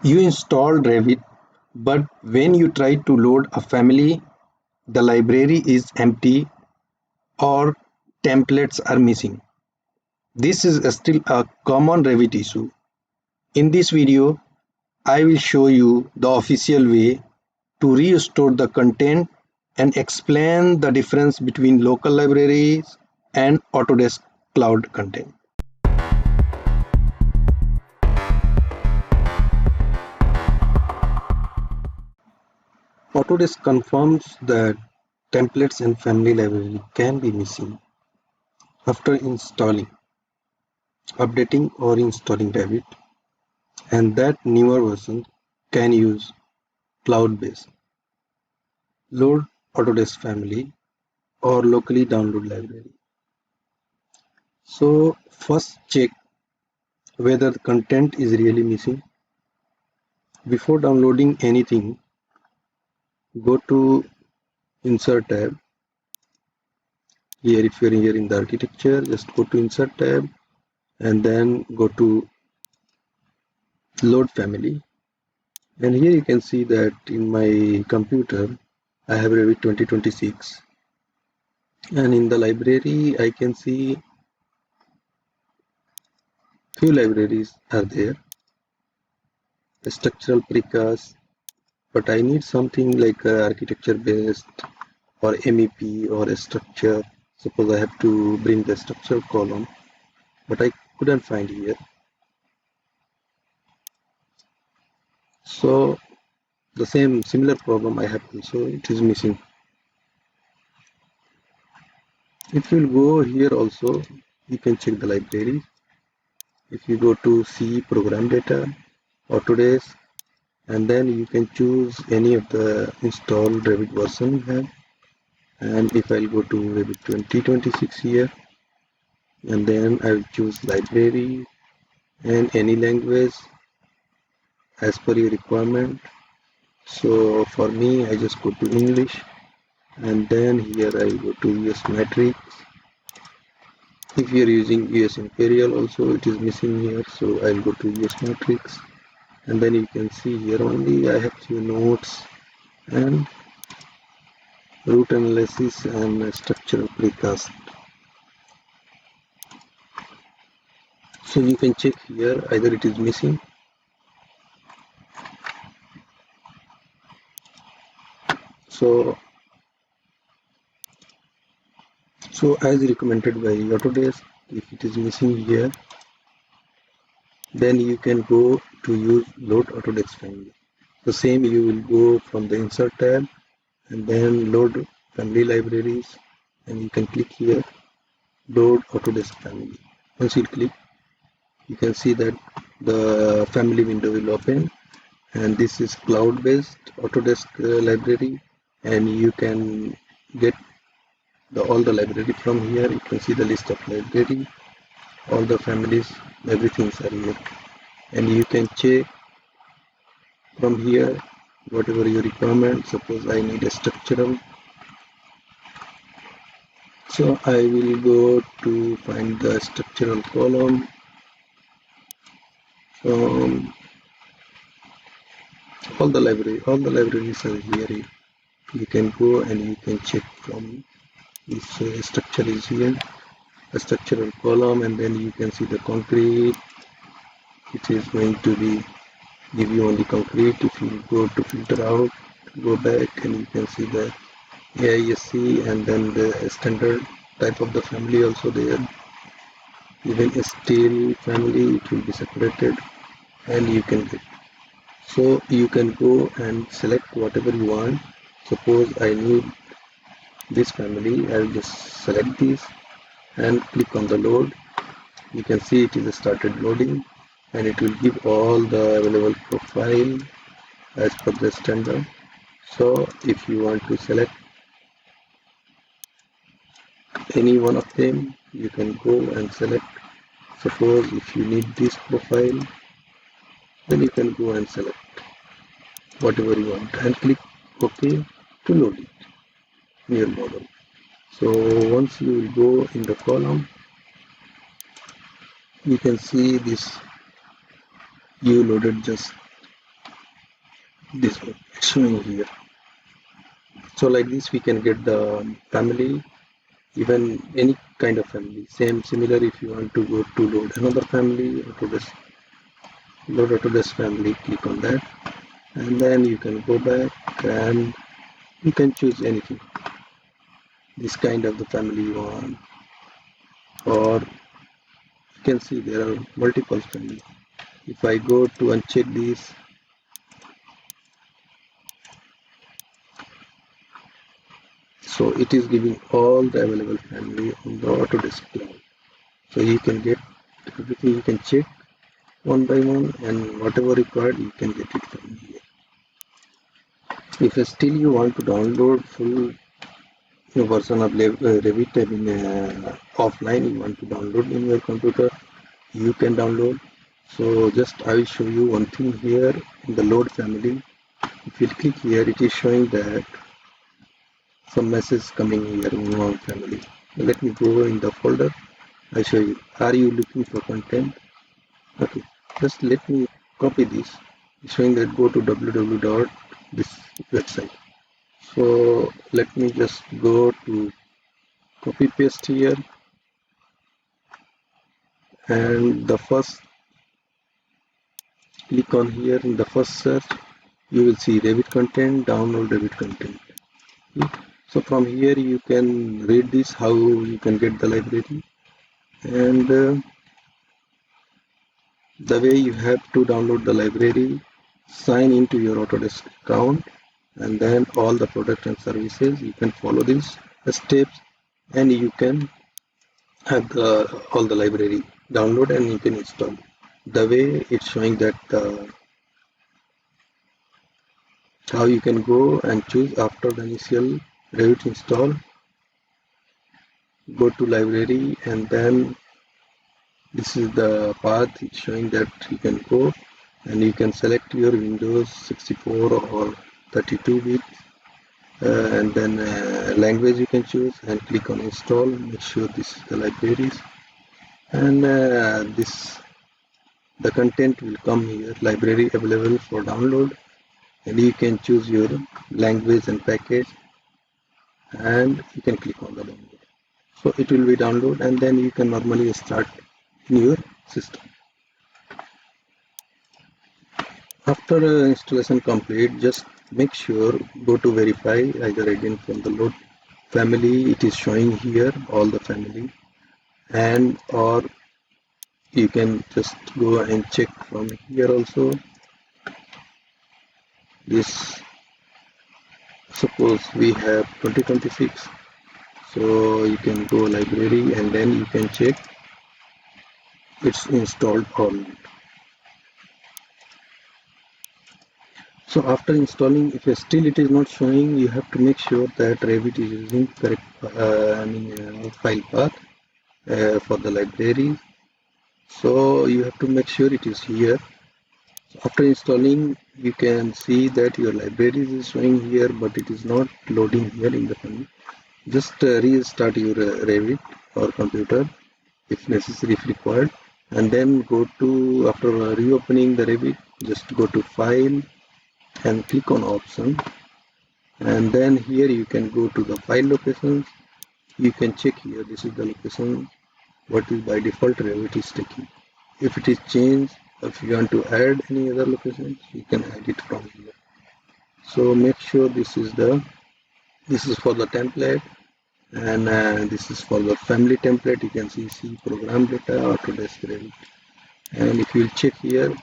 You installed Revit, but when you try to load a family, the library is empty or templates are missing. This is still a common Revit issue. In this video, I will show you the official way to restore the content and explain the difference between local libraries and Autodesk Cloud content. Autodesk confirms that templates and family library can be missing after installing, updating or installing Revit, and that newer version can use cloud-based load Autodesk family or locally download library. So first check whether the content is really missing. Before downloading anything, go to Insert tab. Here, if you're here in the architecture, just go to Insert tab and then go to Load Family. And here you can see that in my computer, I have Revit 2026. And in the library, I can see few libraries are there. A structural precast, but I need something like architecture based or MEP or a structure. Suppose I have to bring the structural column, but I couldn't find here. So the similar problem I have also, it is missing. If you go here also, you can check the library. If you go to C program data, Autodesk, and then you can choose any of the installed Revit version you have. And if I'll go to Revit 2026 here, and then I'll choose library and any language as per your requirement. So for me, I just go to English, and then here I go to US matrix. If you are using US Imperial also, it is missing here, so I'll go to US matrix, and then you can see here only I have few notes and root analysis and structural precast. So you can check here either it is missing. So as recommended by Autodesk, if it is missing here, then you can go to use load Autodesk family. The same you will go from the insert tab and then load family libraries, and you can click here load Autodesk family. Once you click, you can see that the family window will open, and this is cloud based Autodesk library, and you can get all the library from here. You can see the list of library, all the families, everything are here, and you can check from here whatever your requirement. Suppose I need a structural, so I will go to find the structural column from all the libraries are here. You can go and you can check from this structure is here, a structural column, and then you can see the concrete. It is going to be give you only concrete. If you go to filter out, go back, and you can see the AISC and then the standard type of the family also there. Even a steel family, it will be separated, and you can get. So you can go and select whatever you want. Suppose I need this family, I will just select this and click on the load. You can see it is started loading, and it will give all the available profile as per the standard. So if you want to select any one of them, you can go and select. Suppose if you need this profile, then you can go and select whatever you want and click OK to load it in your model. So once you will go in the column, you can see this you loaded just this one it's showing here. So like this we can get the family, even any kind of family. Same similar if you want to go to load another family, load Autodesk family, click on that, and then you can go back and you can choose anything, this kind of the family you want, or you can see there are multiple families. If I go to uncheck this, so it is giving all the available family on the Autodesk cloud. So you can get everything, you can check one by one, and whatever required you can get it from here. If still you want to download full version of Revit, I mean offline, you want to download in your computer, you can download. So just I will show you one thing here in the load family. If you click here, it is showing that some message coming here in one family. Let me go in the folder. I show you. Are you looking for content? Okay. Just let me copy this. It's showing that go to www dot this website. So let me just go to copy paste here, and the first click on here in the first search, you will see Revit content, download Revit content. So from here you can read this, how you can get the library, and the way you have to download the library, sign into your Autodesk account, and then all the products and services, you can follow these steps, and you can have all the library download and you can install. The way it's showing that how you can go and choose after the initial Revit install, go to library, and then this is the path it's showing that you can go and you can select your Windows 64 or 32-bit, and then language you can choose and click on install. Make sure this is the libraries, and this the content will come here, library available for download, and you can choose your language and package, and you can click on the download. So it will be download, and then you can normally start in your system. After installation complete, just make sure go to verify, either again from the load family, it is showing here all the family, and or you can just go and check from here also. This, suppose we have 2026, so you can go library and then you can check it's installed or not. So after installing, if still it is not showing, you have to make sure that Revit is using correct file path for the library. So you have to make sure it is here. So after installing, you can see that your library is showing here, but it is not loading here in the panel. Just restart your Revit or computer if necessary, if required, and then go to, after reopening the Revit, just go to File and click on Option, and then here you can go to the file locations. You can check here, this is the location what is by default Revit is taking. If it is changed, if you want to add any other locations, you can add it from here. So make sure this is for the template, and this is for the family template. You can see program data, Autodesk Revit, and if you check here,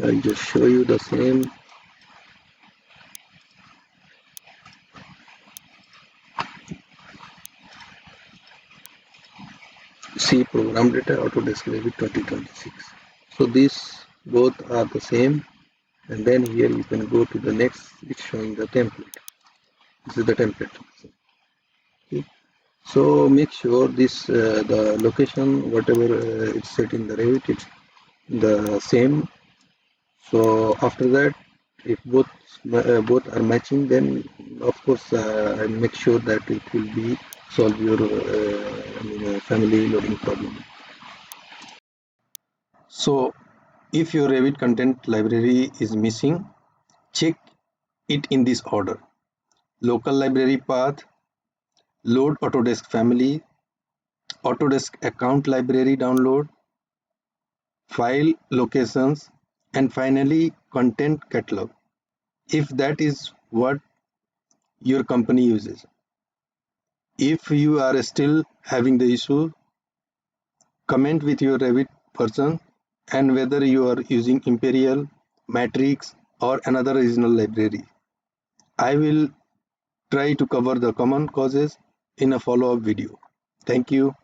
I'll just show you the same. See program data, Autodesk Revit 2026. So these both are the same, and then here you can go to the next. It's showing the template. This is the template. Okay. So make sure this the location whatever it's set in the Revit, it's the same. So after that, if both are matching, then of course I make sure that it will be solve your family loading problem. So If your Revit content library is missing, check it in this order: local library path, load Autodesk family, Autodesk account library download, file locations, and finally content catalog, if that is what your company uses. If you are still having the issue, comment with your Revit person and whether you are using Imperial, Matrix, or another regional library. I will try to cover the common causes in a follow-up video. Thank you.